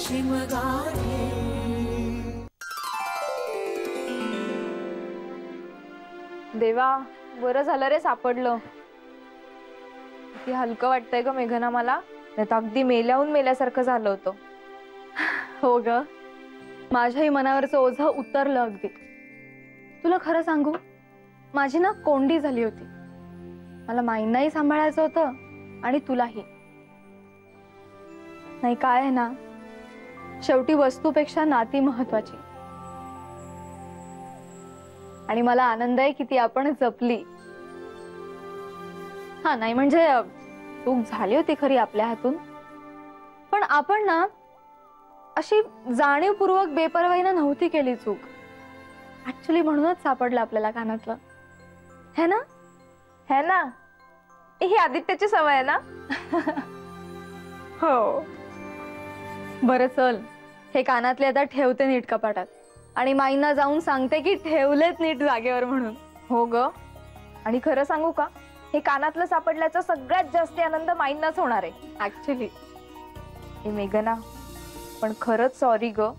शिवगाठी। देवा, बरं झालं रे सापडलं। किती हलकं वाटतंय ग मेघना मला, नाही तर अगदी मेल्याहून मेल्यासारखं झालं होतं। हो ग, माझ्याही मनावरचं ओझं उतरलं अगदी। तुला खरं सांगू, माझी ना कोंडी झाली होती। मला माईंनाही सांभाळायचं होतं आणि तुलाही। नाही काय आहे ना, शेवटी वस्तूपेक्षा नाती महत्वाची। आणि मला आनंद आहे की ती आपण जपली। हा, नाही म्हणजे चूक झाली होती खरी आपल्या हातून, पण आपण ना अशी जाणीवपूर्वक बेपर्वाईनं नव्हती केली चूक। ऍक्च्युली म्हणूनच सापडलं आपल्याला कानातलं, है ना? है ना? ही आदित्यची सवय आहे ना? हो। बरं चल, हे कानातले आता ठेवते नीट कपाटात आणि माईंना जाऊन सांगते की ठेवलेत नीट जागेवर म्हणून। हो ग, आणि खरं सांगू का, हे कानातलं सापडल्याचा सगळ्यात जास्त आनंद माईंनाच होणार आहे ऍक्च्युली। हे मेघना, पण खरंच सॉरी ग।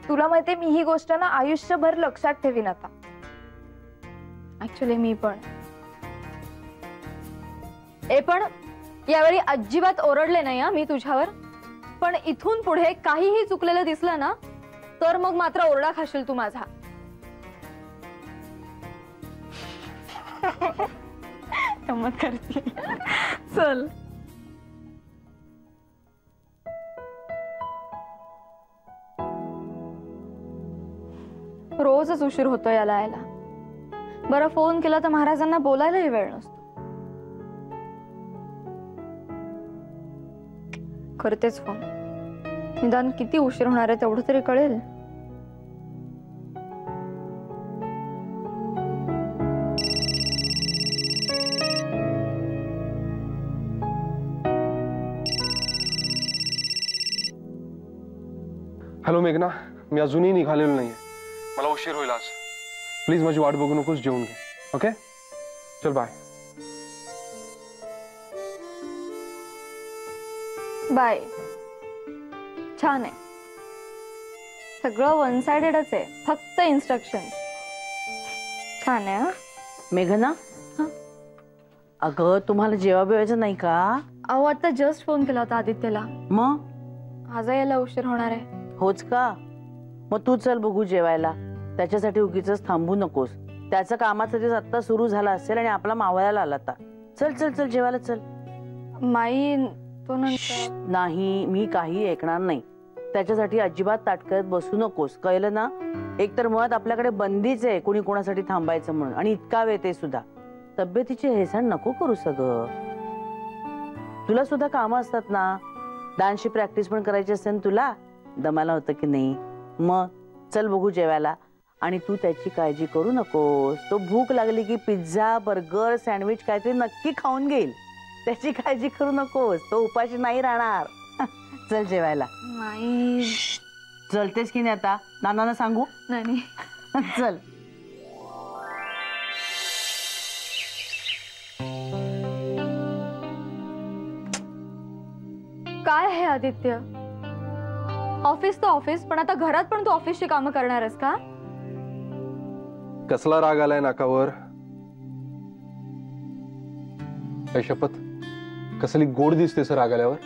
तुला माहितीये, मी ही गोष्ट ना आयुष्यभर लक्षात ठेवीन आता। ऍक्च्युली मी पण। पण यावेळी अजिबात ओरडले नाही हा मी तुझ्यावर, पण इथून पुढे काहीही चुकलेलं दिसलं ना तर मग मात्र ओरडा खाशील तू माझा। गंमत करते। चल। रोजच उशीर होतो याला यायला। बरं फोन केला तर महाराजांना बोलायलाही वेळ नसतो। करतेच फोन, निदान किती उशीर होणार आहे तेवढं तरी कळेल। हॅलो मेघना, मी अजूनही निघालेलो नाहीये, मला उशीर होईल आज। प्लीज माझी वाट बघू नकोस, जेवून घे। ओके, चल बाय। बाय। छान आहे, सगळं वन साइडेडच आहे, फक्त इन्स्ट्रक्शन्स। छान आहे हा मेघना। अगं तुम्हाला जेवा बिवायचं नाही का? अहो आता जस्ट फोन केला होता आदित्यला, मग आज यायला उशीर होणार आहे। होच का? मग तू चल बघू जेवायला, त्याच्यासाठी उगीच थांबू नकोस। त्याचं कामाचं दिवस आता सुरू झाला असेल आणि आपला मावळायला आला आता। चल चल चल जेवायला चल। माई तो नंतर नाही, मी काही ऐकणार नाही, त्याच्यासाठी अजिबात ताटकळत बसू नकोस, कळलं ना? एकतर मुळात आपल्याकडे बंदीच आहे कोणी कोणासाठी थांबायचं म्हणून, आणि इतका वेळ ते सुद्धा। तब्येतीची हेळसांड नको करू सगळं, तुला सुद्धा कामं असतात ना, डान्सची प्रॅक्टिस पण करायची असते ना तुला, दमाला होतं की नाही? मग चल बघू जेवायला, आणि तू त्याची काळजी करू नकोस। तो भूक लागली की पिझ्झा, बर्गर, सँडविच काहीतरी नक्की खाऊन घेईल, त्याची काळजी करू नकोस, तो उपाशी नाही राहणार। चल जेवायला। नाही चलतेस की नाही आता? नानांना सांगू? नाही चल। काय आहे आदित्य, ऑफिस तो ऑफिस, पण आता घरात पण तू ऑफिसची कामं करणारस का? कसला राग आलाय नाकावर? काय शपथ, कसली गोड दिसते सर राग आल्यावर।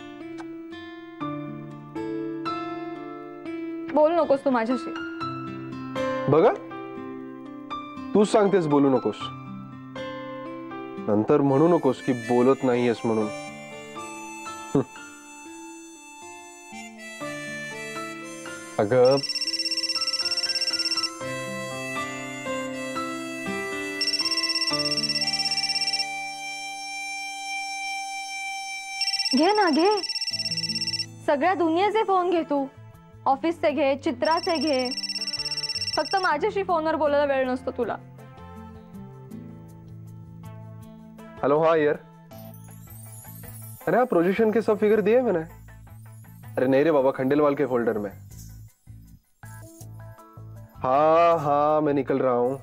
बोल नकोस तू माझ्याशी। बघा, तूच सांगतेस बोलू नकोस, नंतर म्हणू नकोस की बोलत नाहीयेस म्हणून। अगं घे ना घे, सगळ्या दुनियेचे फोन घे तू, ऑफिसचे घे, चित्राचे घे, फक्त माझ्याशी फोनवर बोलायला वेळ नसतो तुला। हेलो, हाँ यार, अरे हाँ प्रोजेक्शन के सब फिगर दिए मैंने। अरे नहीं रे बाबा, खंडेलवाल के फोल्डर में। हाँ हाँ मैं निकल रहा हूँ।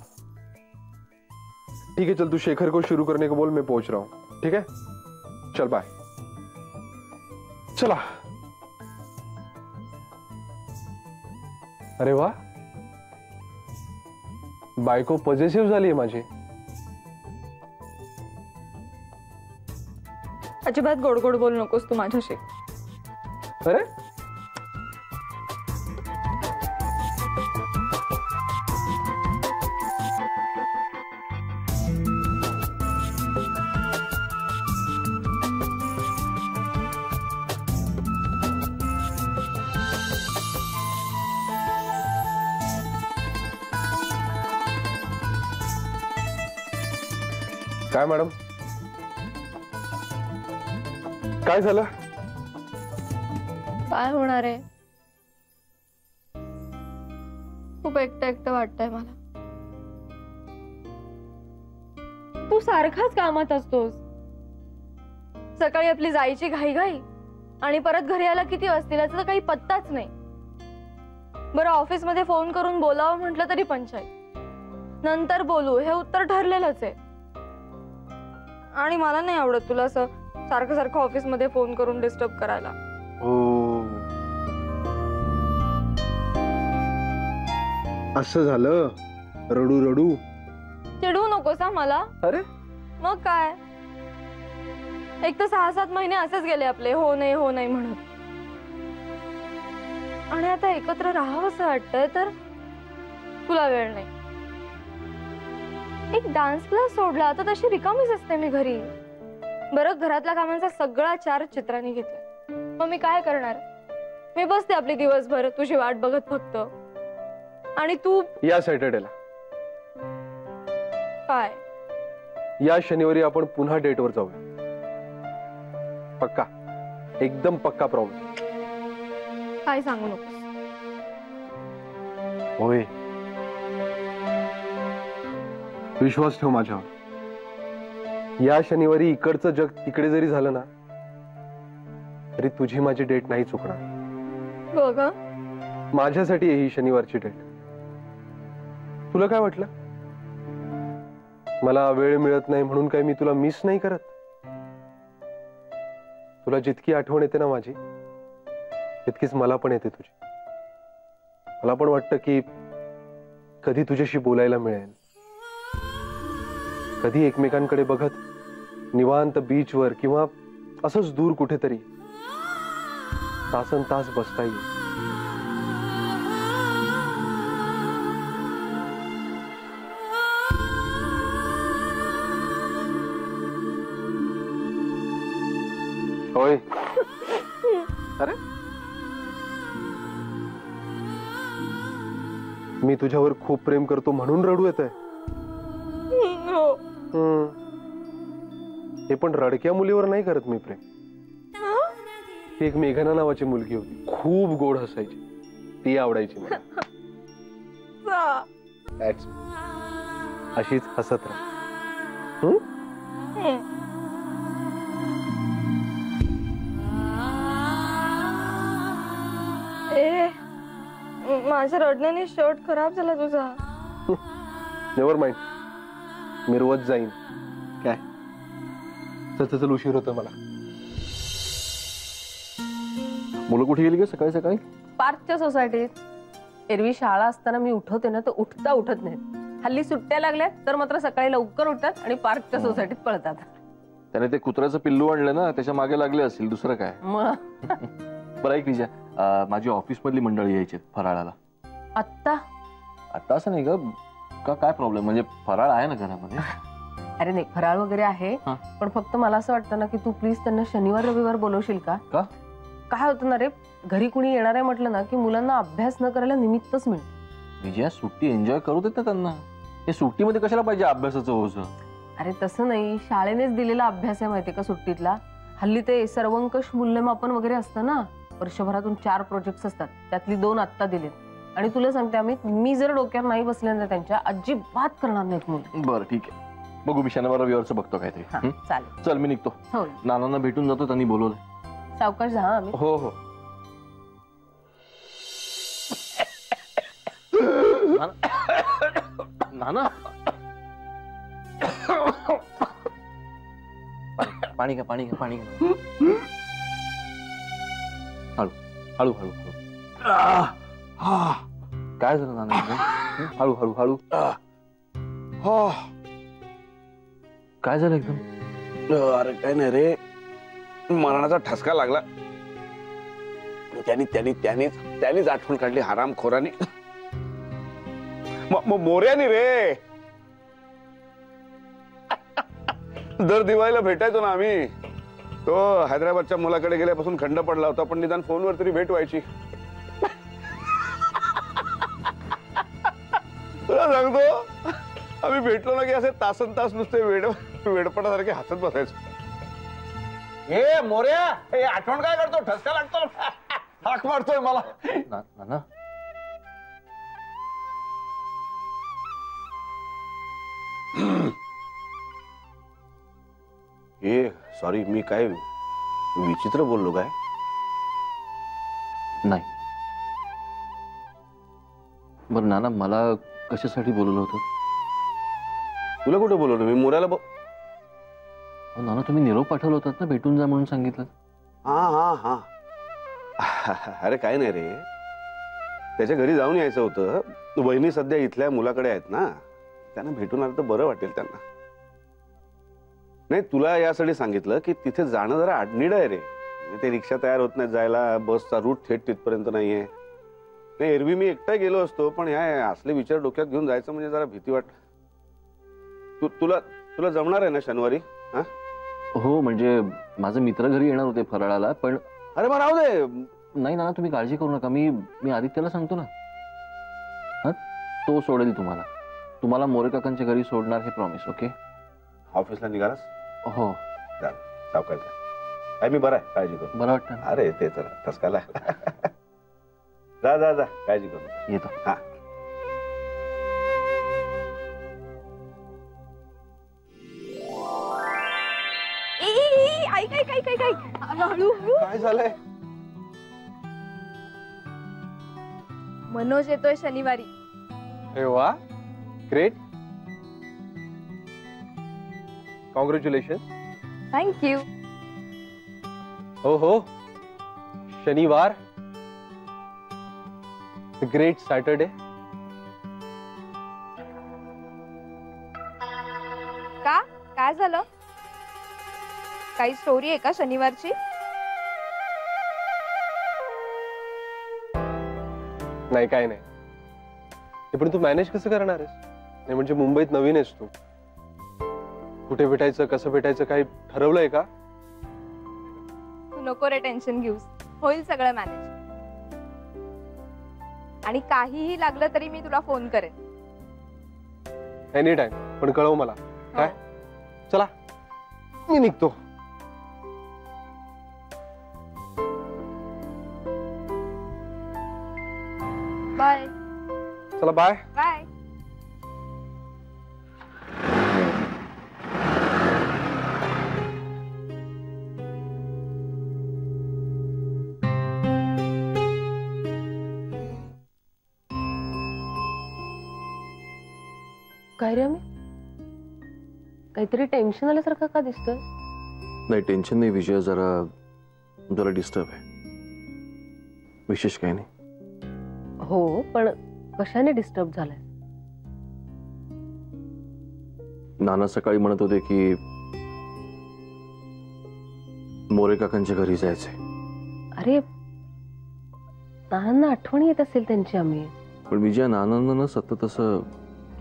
ठीक है चल, तू शेखर को शुरू करने को बोल, मैं पहुंच रहा हूँ। ठीक है चल बाय। चला। अरे वा, बायको पॉझिटिव्ह झाली माझी. अजिबात गोड गोड बोलू नकोस तू माझ्याशी. अरे काय मॅडम, काय झालं? काय होणार आहे? खूप एकटं एकटं वाटतंय मला. तू सारखाच कामात असतोस. सकाळी आपली जायची घाई घाई आणि परत घरी यायला किती वाजतील याचा काही पत्ताच नाही. बरं, ऑफिस मध्ये फोन करून बोलावं म्हटलं तरी पंचायत. नंतर बोलू हे उत्तर ठरलेलंच आहे. आणि मला नाही आवडत तुला असं सारखं सारखं ऑफिस मध्ये फोन करून डिस्टर्ब करायला. असं झालं? रडू रडू चिडवू नकोस हा मला. अरे मग काय, एक तर 6-7 महिने असेच गेले आपले हो नाही म्हणत. आणि आता एकत्र राहावं असं वाटतंय तर तुला वेळ नाही. एक डान्स क्लास सोडला तर तशी रिकामीच असते मी घरी. बरं, घरातल्या कामांचा सगळा चार चित्रांनी घेतला. मग मी काय करणार? मी बसते आपली दिवसभर तुझी वाट बघत फक्त. आणि तू या सॅटर्डेला, काय? या शनिवारी आपण पुन्हा डेटवर जाऊया. पक्का, एकदम पक्का प्रॉब्लेम. काय सांगू नकोस. होय, विश्वास ठेव माझ्यावर. या शनिवारी इकडचं जग तिकडे जरी झालं ना तरी तुझी माझी डेट नाही चुकणार. बघा, माझ्यासाठी ही शनिवारची डेट. तुला काय वाटलं मला वेळ मिळत नाही म्हणून काय मी तुला मिस नाही करत? तुला जितकी आठवण येते ना माझी तितकीच मला पण येते तुझी. मला पण वाटतं की कधी तुझ्याशी बोलायला मिळेल, कधी एकमेकांकडे बघत निवांत बीचवर किंवा असंच दूर कुठेतरी तासन तास बसता येईल. होय. अरे मी तुझ्यावर खूप प्रेम करतो म्हणून रडू येतंय. हे पण रडक्या मुलीवर नाही करत मी प्रेम. ती एक मेघना नावाची मुलगी होती, खूप गोड हसायची, ती आवडायची मला. अशीच हसत राहा. माझ्या रडण्याने शर्ट खराब झाला तुझा. नेव्हर माइंड, मी रोज जाईन. काय चल उशीर होतो मला. मुलं कुठे गेली का सकाळी सकाळी? पार्कच्या सोसायटीत. एरवी शाळा असताना मी उठवते ना तर उठता उठत नाहीत. हल्ली सुट्ट्या लागल्यात तर मात्र सकाळी लवकर उठतात आणि पार्कच्या सोसायटीत पळतात. त्याने ते कुत्र्याचं पिल्लू आणलं ना, त्याच्या मागे लागले असतील, दुसरं काय. मग बरं ऐक विजय, माझी ऑफिस मधली मंडळी यायची फराळाला. आत्ता? आता असं नाही ग, का काय प्रॉब्लेम? म्हणजे फराळ आहे ना घरामध्ये. अरे नाही, फराळ वगैरे आहे, हा. पण फक्त मला असं वाटतं ना की तू प्लीज त्यांना शनिवार रविवार बोलवशील का? का? काय होतं ना रे, घरी कुणी येणार आहे म्हटलं ना की मुलांना अभ्यास न करायला निमित्तच मिळतं. विजया, सुट्टी एन्जॉय करू देत ना त्यांना. हे सुट्टीमध्ये कशाला पाहिजे अभ्यासाचं ओझं? अरे तसं नाही, शाळेनेच दिलेला अभ्यास आहे माहितीये का सुट्टीतला. हल्ली ते सर्वंकष मूल्यमापन वगैरे असतं ना, वर्षभरातून 4 प्रोजेक्ट्स असतात, त्यातली 2 आत्ता दिलेत. आणि तुला सांगते आम्ही, मी जर डोक्यावर नाही बसले ना त्यांच्या, अजिबात करणार नाहीत मुलं. बरं ठीक आहे, बघू. मी शनिवार रविवारचं बघतो काहीतरी. चालेल, चल मी निघतो. हो. नानांना भेटून जातो, त्यांनी बोलवलं. सावकाश जा आम्ही. हो हो. नाना, पाणी घ्या, पाणी घ्या, पाणी घ्या. हळू हळू हळू हळू. काय झालं नाना एकदम? हळू हळू हळू. काय झालं एकदम? अरे काय नाही रे, मरणाचा ठसका लागला. त्यानीच आठवण काढली हरामखोरानी. मोऱ्यानी रे. दर दिवाळीला भेटायचो ना आम्ही. तो हैदराबादच्या मुलाकडे गेल्यापासून खंड पडला होता, पण निदान फोनवर तरी भेट व्हायची. तुला सांगतो, आम्ही भेटलो ना की असे तासन तास नुसते वेडपणासारखे हसत बसायचो. हे मोऱ्या, हे आठवण काय करतो? ठसका लागतो. हाक मारतोय मला. नाना हे सॉरी, मी काय विचित्र बोललो काय? नाही. बरं नाना, मला कशासाठी बोलवलं होतं? तुला कुठे बोलवलं? मी मोऱ्याला नाना, तुम्ही निरोप पाठवला होतात ना, भेटून जा म्हणून सांगितलं. हा. अरे काय नाही रे, त्याच्या घरी जाऊन यायचं होतं. वहिनी सध्या इथल्या मुलाकडे आहेत ना, त्यांना भेटून आलं तर बरं वाटेल त्यांना. नाही, तुला यासाठी सांगितलं की तिथे जाणं जरा अडनिड आहे रे. ते रिक्षा तयार होत नाही जायला, बसचा रूट थेट तिथपर्यंत नाहीये. नाही, एरवी मी एकटा गेलो असतो, पण ह्या असले विचार डोक्यात घेऊन जायचं म्हणजे जरा भीती वाट. तुला जमणार आहे ना शनिवारी? हा, हो, म्हणजे माझे मित्र घरी येणार होते फराळाला, पण अरे मग राहू दे. नाही नाना, तुम्ही काळजी करू नका. मी आदित्यला सांगतो ना. हा, तो सोडेल तुम्हाला. तुम्हाला मोरे काकांच्या घरी सोडणार हे प्रॉमिस. ओके? ऑफिसला निघालास? हो. सावकाश आहे, मी बरा आहे, काळजी करू. बरं वाटतं? अरे ते तर ठसकाला. जा काळजी करू. येतो. हा. काय झालंय? मनोज येतोय शनिवारी. अरे वा, ग्रेट. कॉंग्रॅच्युलेशन. थँक्यू. हो, शनिवार, ग्रेट सॅटरडे. का? काय झालं? काही स्टोरी आहे का शनिवारची? नाही, काय नाही. हे पण तू मॅनेज कसं करणार आहेस? नाही म्हणजे मुंबईत नवीन आहेस तू. कुठे भेटायचं, कसं भेटायचं, काही ठरवलंय का? तू नको रे टेन्शन घेऊस, होईल सगळं मॅनेज. आणि काहीही लागलं तरी मी तुला फोन करेन. एनी टाइम, पण कळव मला. काय? चला, मी निघतो. बाय. चला, बाय. बाय. काय रे आम्ही? काहीतरी टेन्शन आल्यासारखं का दिसतोय? नाही, टेन्शन नाही विजय, जरा डिस्टर्ब आहे. विशेष काही नाही. हो, पण कशाने डिस्टर्ब झालाय? नाना सकाळी म्हणत होते की मोरे काकांच्या घरी जायचंय. अरे, नानांना आठवण येत असेल त्यांची आम्ही. पण विजया, नानांना ना सतत असं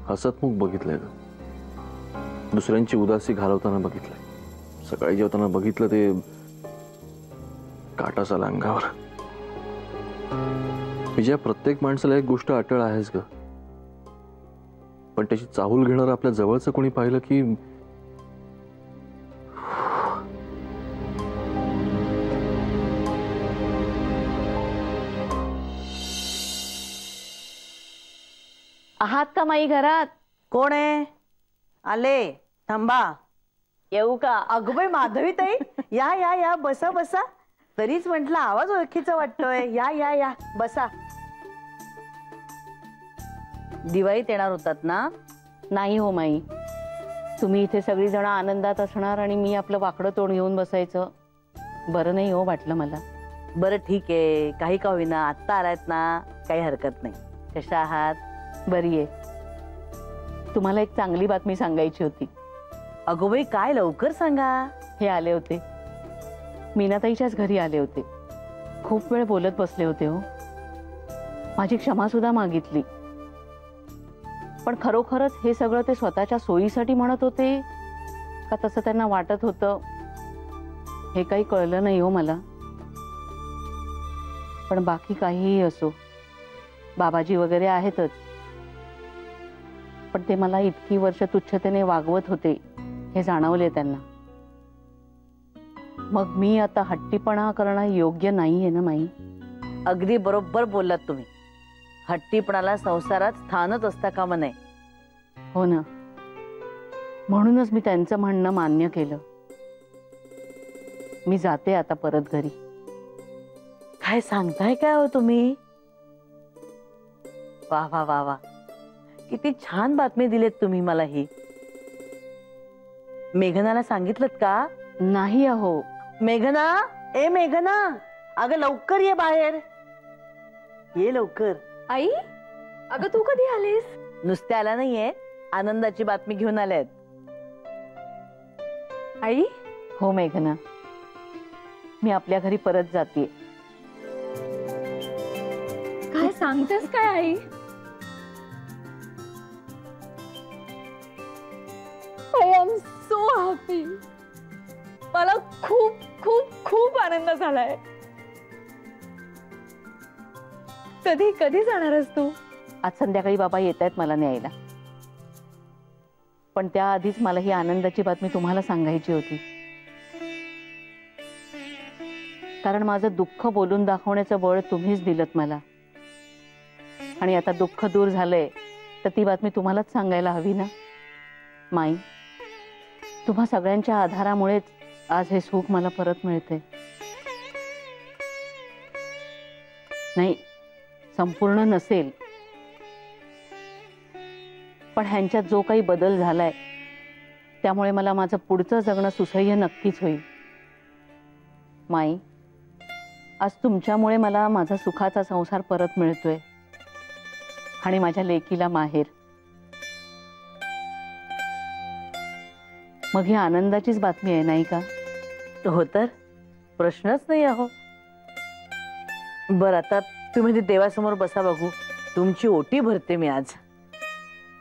हसतमुख बघितलंय ग. दुसऱ्यांची उदासी घालवताना बघितलंय. सकाळी जेवताना बघितलं, ते काटाच आला अंगावर. विजया, प्रत्येक माणसाला एक गोष्ट अटळ आहेच ग, पण त्याची चाहूल घेणार आपल्या जवळचं कोणी पाहिलं की आहात का माई घरात? कोण आहे? आले, थांबा. येऊ का? अगं माधवी ताई, या या या, बसा बसा. तरीच म्हटलं आवाज ओळखीचा वाटतोय. या या या, बसा. दिवाळीत येणार होतात ना? नाही हो माई, तुम्ही इथे सगळी जण आनंदात असणार आणि मी आपलं वाकडं तोंड घेऊन बसायचं, बरं नाही हो वाटलं मला. बरं ठीक आहे, काही का होईना, आत्ता आलायत ना, काही हरकत नाही. कशा आहात? बरी आहे. तुम्हाला एक चांगली बातमी सांगायची होती. अगो बाई, काय लवकर सांगा. हे आले होते, मीनाताईच्याच घरी आले होते. खूप वेळ बोलत बसले होते हो. माझी क्षमा सुद्धा मागितली. पण खरोखरच हे सगळं ते स्वतःच्या सोयीसाठी म्हणत होते का तसं त्यांना वाटत होतं हे काही कळलं नाही हो मला. पण बाकी काहीही असो, बाबाजी वगैरे आहेतच, पण ते मला इतकी वर्ष तुच्छतेने वागवत होते हे जाणवले त्यांना. मग मी आता हट्टीपणा करणं योग्य नाहीये ना माई? अगदी बरोबर बोललात तुम्ही. हट्टीपणाला संसारात स्थानच असता कामा नये. हो ना, म्हणूनच मी त्यांचं म्हणणं मान्य केलं. मी जाते आता परत घरी. काय सांगताय काय हो तुम्ही? वा वा वा वा, किती छान बातमी दिलीत तुम्ही मला. ही मेघनाला सांगितलं का? नाही अहो. मेघना, ए मेघना, अगं लवकर ये बाहेर. ये लवकर. आई, अगं तू कधी आलीस? नुसते आला नाहीये, आनंदाची बातमी घेऊन आल्यात. आई, हो मेघना, मी आपल्या घरी परत जाते. काय सांगतेस काय आई? I am so happy. मला खूप खूप खूप आनंद झालाय. कधी कधी जाणारस तू? आज संध्याकाळी बाबा येत आहेत मला न्यायला. पण त्याआधीच मला ही आनंदाची बातमी तुम्हाला सांगायची होती. कारण माझं दुःख बोलून दाखवण्याचं बळ तुम्हीच दिलत मला. आणि आता दुःख दूर झालंय तर ती बातमी तुम्हालाच सांगायला हवी ना माई. तुम्हा सगळ्यांच्या आधारामुळेच आज हे सुख मला परत मिळते. नाही, संपूर्ण नसेल, पण ह्यांच्यात जो काही बदल झालाय त्यामुळे मला माझं पुढचं जगणं सुसह्य नक्कीच होईल. माई, आज तुमच्यामुळे मला माझा सुखाचा संसार परत मिळतोय आणि माझ्या लेकीला माहेर. मग ही आनंदाचीच बातमी आहे नाही का? हो तर, प्रश्नच नाही अहो. बरं, आता तुम्ही देवासमोर बसा बघू. तुमची ओटी भरते मी आज.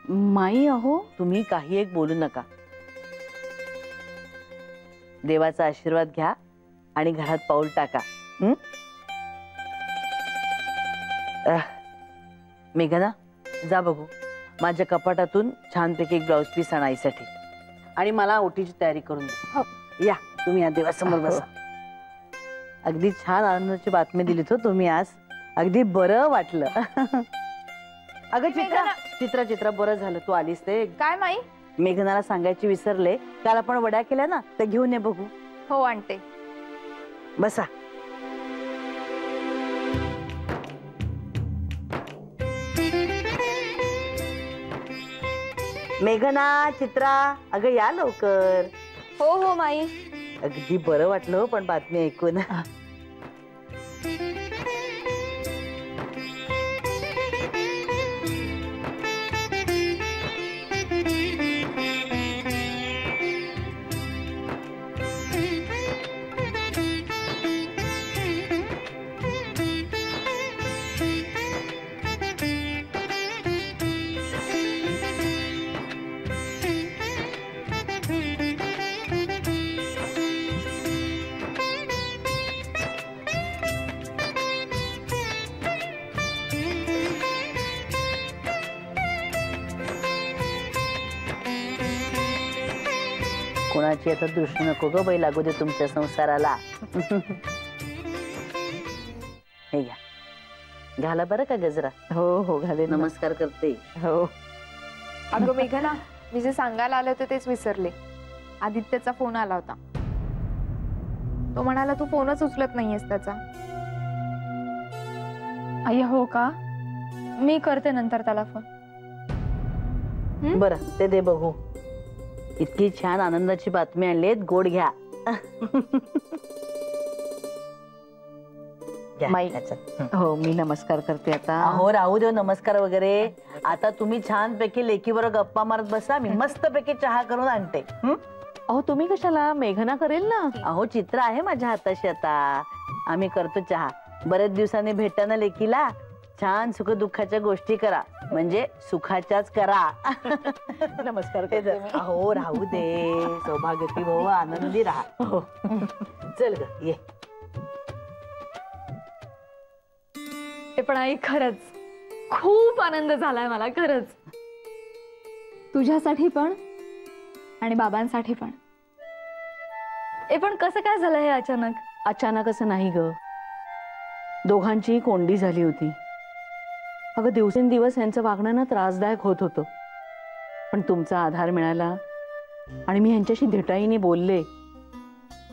माई अहो, तुम्ही काही एक बोलू नका. देवाचा आशीर्वाद घ्या आणि घरात पाऊल टाका. मेघना, जा बघू. माझ्या कपाटातून छानपैकी एक ब्लाउज पीस आणायसाठी आणि मला ओटीची तयारी करून दे. या तुम्ही या देवासमोर बसा. अगदी छान आनंदाची बातमी दिलीत हो तुम्ही आज. अगदी बरं वाटलं. अगं चित्रा चित्रा चित्रा, बरं झालं तू आलीस. ते काय माई? मेघनाला सांगायची विसरले. काल आपण वड्या केल्या ना, त्या घेऊन ये बघू. हो, आणते. बसा. मेघना, चित्रा, अगं या लवकर. हो हो माई. अगदी बरं वाटलं हो पण बातमी ऐकून. कोणाची आता दृष्टी नको ग बाई लागू दे तुमच्या संसाराला. हे घ्या, घाला बरं का गजरा. हो हो घाले. नमस्कार करते. हो. अगं मेघना, मी जे सांगायला आले होते तेच विसरले. आदित्यचा फोन आला होता. तो म्हणाला तू फोनच उचलत नाहीयेस त्याचा. आई, हो का? मी करते नंतर त्याला फोन. बरं, ते दे बघू. इतकी छान आनंदाची बातमी आणलीत, गोड घ्या. घ्या, माई याच्यात. हो मी नमस्कार करते आता. अहो राहू देव नमस्कार वगैरे. आता तुम्ही छानपैकी लेकीबरोबर गप्पा मारत बसा, मी मस्तपैकी चहा करून आणते. अहो तुम्ही कशाला, मेघना करेल ना. अहो चित्र आहे माझ्या हाताशी आता, आम्ही करतो चहा. बरेच दिवसांनी भेटताना लेकीला छान सुख दुःखाच्या गोष्टी करा, म्हणजे सुखाच्याच करा. नमस्कार ते करते जर- मी. अहो राहू दे, सौभाग्यवती भाऊ आनंदी राहा. हो. चल ग ये. ते पण आई खरंच खूप आनंद झालाय मला, खरंच. तुझ्यासाठी पण आणि बाबांसाठी पण. हे पण कसं काय झालं हे अचानक? अचानक असं नाही ग, दोघांची कोंडी झाली होती. अगं दिवसेंदिवस यांचं वागणं ना त्रासदायक होत होतं, पण तुमचा आधार मिळाला आणि मी यांच्याशी धिटाईने बोलले,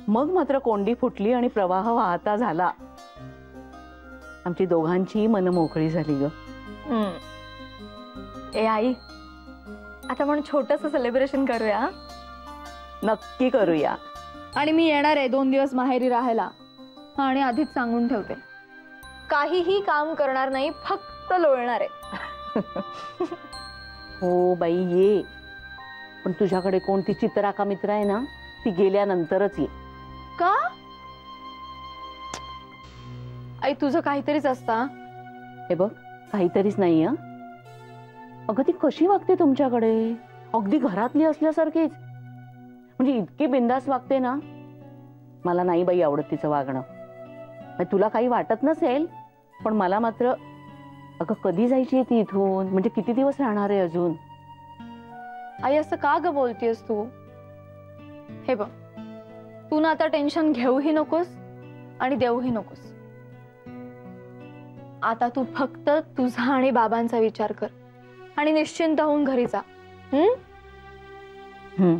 मग मात्र कोंडी फुटली आणि प्रवाह वाहता झाला. आमची दोघांची मन मोकळी झाली ग. ए आई, आता आपण छोटस सेलिब्रेशन करूया हं? नक्की करूया. आणि मी येणार आहे 2 दिवस माहेरी राहायला. आणि आधीच सांगून ठेवते, काहीही काम करणार नाही, फक्त लोळणार आहे. हो बाई ये, पण तुझ्याकडे कोणती चित्रा का मित्र आहे ना, ती गेल्यानंतरच ये. का आई, तुझं काहीतरीच असतं. हे बघ, काहीतरीच नाही हं. अगं ती कशी वागते तुमच्याकडे, अगदी घरातली असल्यासारखीच, म्हणजे इतकी बिंदास वागते ना. मला नाही बाई आवडत तिचं वागणं. तुला काही वाटत नसेल, पण मला मात्र, अगं कधी जायची आहे ती इथून, म्हणजे किती दिवस राहणार आहे अजून. आई असं का ग बोलतीयस तू? हे बघ, तू ना आता टेन्शन घेऊही नकोस आणि देऊही नकोस. आता तू फक्त तुझा आणि बाबांचा विचार कर आणि निश्चिंत होऊन घरी जा. हम्म